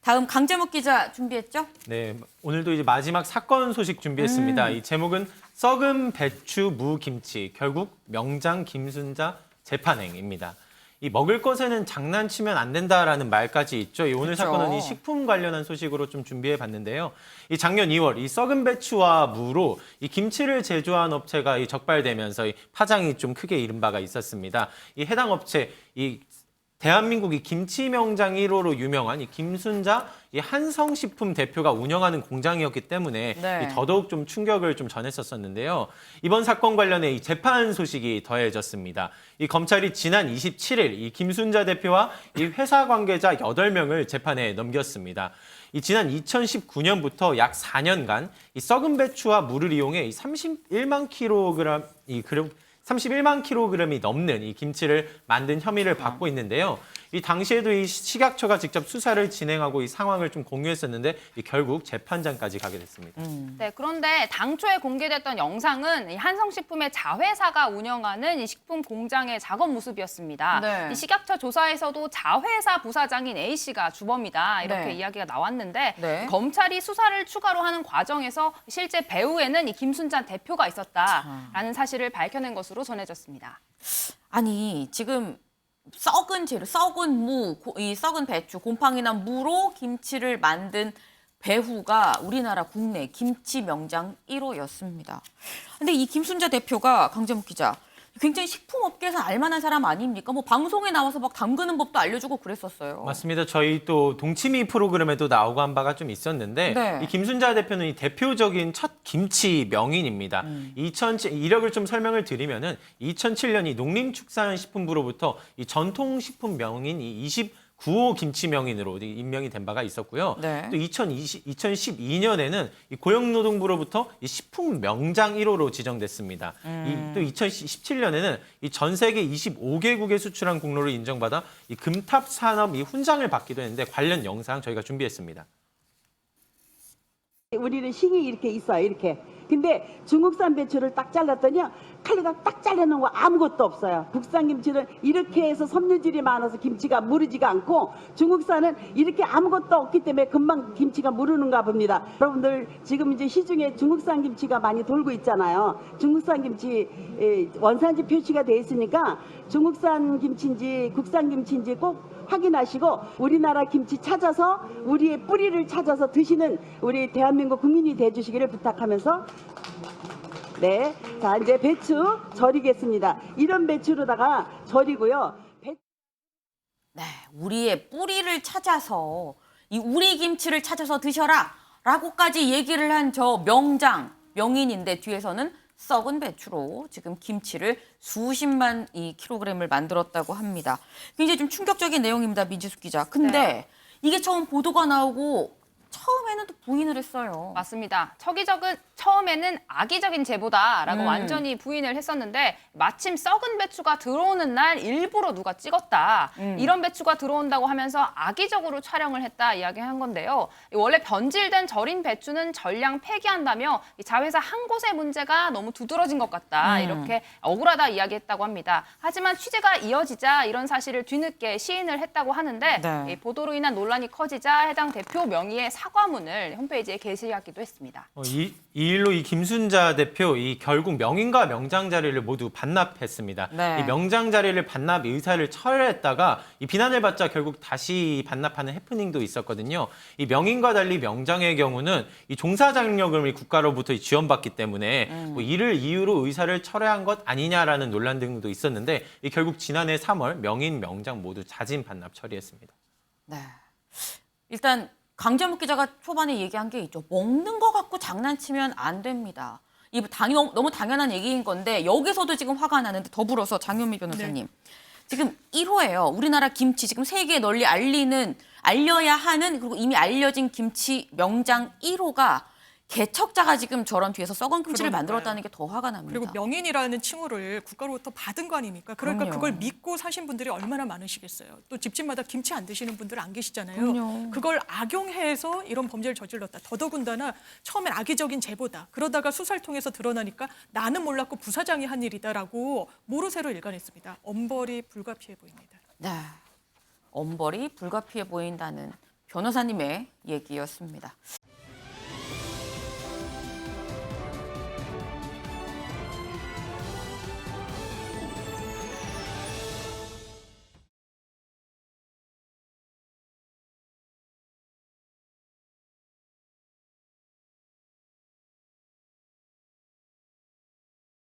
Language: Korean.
다음 강재묵 기자 준비했죠? 네, 오늘도 이제 마지막 사건 소식 준비했습니다. 이 제목은 썩은 배추, 무, 김치, 결국 명장 김순자 재판행입니다. 이 먹을 것에는 장난치면 안 된다라는 말까지 있죠. 이 오늘 그렇죠. 사건은 이 식품 관련한 소식으로 좀 준비해 봤는데요. 이 작년 2월 이 썩은 배추와 무로 이 김치를 제조한 업체가 이 적발되면서 이 파장이 좀 크게 일은 바가 있었습니다. 이 해당 업체 이 대한민국이 김치 명장 1호로 유명한 이 김순자 이 한성식품 대표가 운영하는 공장이었기 때문에 네. 이 더더욱 좀 충격을 좀 전했었는데요. 이번 사건 관련해 이 재판 소식이 더해졌습니다. 이 검찰이 지난 27일 이 김순자 대표와 이 회사 관계자 8명을 재판에 넘겼습니다. 이 지난 2019년부터 약 4년간 이 썩은 배추와 물을 이용해 이 31만 킬로그램이 넘는 이 김치를 만든 혐의를 받고 있는데요. 이 당시에도 이 식약처가 직접 수사를 진행하고 이 상황을 좀 공유했었는데 결국 재판장까지 가게 됐습니다. 네, 그런데 당초에 공개됐던 영상은 이 한성식품의 자회사가 운영하는 이 식품 공장의 작업 모습이었습니다. 네. 이 식약처 조사에서도 자회사 부사장인 A 씨가 주범이다 이렇게 네. 이야기가 나왔는데 네. 검찰이 수사를 추가로 하는 과정에서 실제 배후에는 이 김순자 대표가 있었다라는 사실을 밝혀낸 것으로 전해졌습니다. 아니 지금 썩은 재료, 썩은 무, 이 썩은 배추, 곰팡이나 무로 김치를 만든 배후가 우리나라 국내 김치 명장 1호였습니다. 근데 이 김순자 대표가 강재묵 기자 굉장히 식품업계에서 알만한 사람 아닙니까? 뭐 방송에 나와서 막 담그는 법도 알려주고 그랬었어요. 맞습니다. 저희 또 동치미 프로그램에도 나오고 한 바가 좀 있었는데 네. 이 김순자 대표는 이 대표적인 첫 김치 명인입니다. 이력을 좀 설명을 드리면은 2007년 이 농림축산식품부로부터 이 전통식품 명인 이 29호 김치 명인으로 임명이 된 바가 있었고요. 네. 또 2012년에는 이 고용노동부로부터 이 식품 명장 1호로 지정됐습니다. 또 2017년에는 이 전 세계 25개국에 수출한 공로를 인정받아 이 금탑 산업 이 훈장을 받기도 했는데 관련 영상 저희가 준비했습니다. 우리는 식이 이렇게 있어요, 이렇게. 근데 중국산 배추를 딱 잘랐더니요, 칼로가 딱 잘라놓은 거 아무것도 없어요. 국산 김치는 이렇게 해서 섬유질이 많아서 김치가 무르지가 않고, 중국산은 이렇게 아무것도 없기 때문에 금방 김치가 무르는가 봅니다. 여러분들 지금 이제 시중에 중국산 김치가 많이 돌고 있잖아요. 중국산 김치 원산지 표시가 돼 있으니까 중국산 김치인지 국산 김치인지 꼭 확인하시고 우리나라 김치 찾아서 우리의 뿌리를 찾아서 드시는 우리 대한민국 국민이 돼주시기를 부탁하면서, 네, 자 이제 배추 절이겠습니다. 이런 배추로다가 절이고요. 네, 우리의 뿌리를 찾아서 이 우리 김치를 찾아서 드셔라 라고까지 얘기를 한 저 명장, 명인인데 뒤에서는 썩은 배추로 지금 김치를 수십만 이 킬로그램을 만들었다고 합니다. 굉장히 좀 충격적인 내용입니다, 민지숙 기자. 근데 네. 이게 처음 보도가 나오고 처음에는 또 부인을 했어요. 맞습니다. 처음에는 악의적인 제보다라고 완전히 부인을 했었는데 마침 썩은 배추가 들어오는 날 일부러 누가 찍었다. 이런 배추가 들어온다고 하면서 악의적으로 촬영을 했다 이야기한 건데요. 원래 변질된 절인 배추는 전량 폐기한다며 이 자회사 한 곳의 문제가 너무 두드러진 것 같다. 이렇게 억울하다 이야기했다고 합니다. 하지만 취재가 이어지자 이런 사실을 뒤늦게 시인을 했다고 하는데 네. 이 보도로 인한 논란이 커지자 해당 대표 명의의 사과문을 홈페이지에 게시하기도 했습니다. 이 일로 이 김순자 대표 결국 명인과 명장 자리를 모두 반납했습니다. 네. 이 명장 자리를 반납 의사를 철회했다가 이 비난을 받자 결국 다시 반납하는 해프닝도 있었거든요. 이 명인과 달리 명장의 경우는 이 종사 자격을 국가로부터 지원받기 때문에 뭐 이를 이유로 의사를 철회한 것 아니냐라는 논란 등도 있었는데 결국 지난해 3월 명인, 명장 모두 자진 반납 처리했습니다. 네. 일단 강재묵 기자가 초반에 얘기한 게 있죠. 먹는 거 갖고 장난치면 안 됩니다. 이 너무 당연한 얘기인 건데 여기서도 지금 화가 나는데 더불어서 장현미 변호사님. 지금 1호예요. 우리나라 김치 지금 세계에 널리 알려야 하는 그리고 이미 알려진 김치 명장 1호가 개척자가 지금 저런 뒤에서 썩은 김치를 만들었다는 게 더 화가 납니다. 그리고 명인이라는 칭호를 국가로부터 받은 거 아닙니까? 그러니까 그럼요. 그걸 믿고 사신 분들이 얼마나 많으시겠어요. 또 집집마다 김치 안 드시는 분들 안 계시잖아요. 그럼요. 그걸 악용해서 이런 범죄를 저질렀다. 더더군다나 처음엔 악의적인 제보다. 그러다가 수사를 통해서 드러나니까 나는 몰랐고 부사장이 한 일이다라고 모르쇠로 일관했습니다. 엄벌이 불가피해 보입니다. 네. 엄벌이 불가피해 보인다는 변호사님의 얘기였습니다.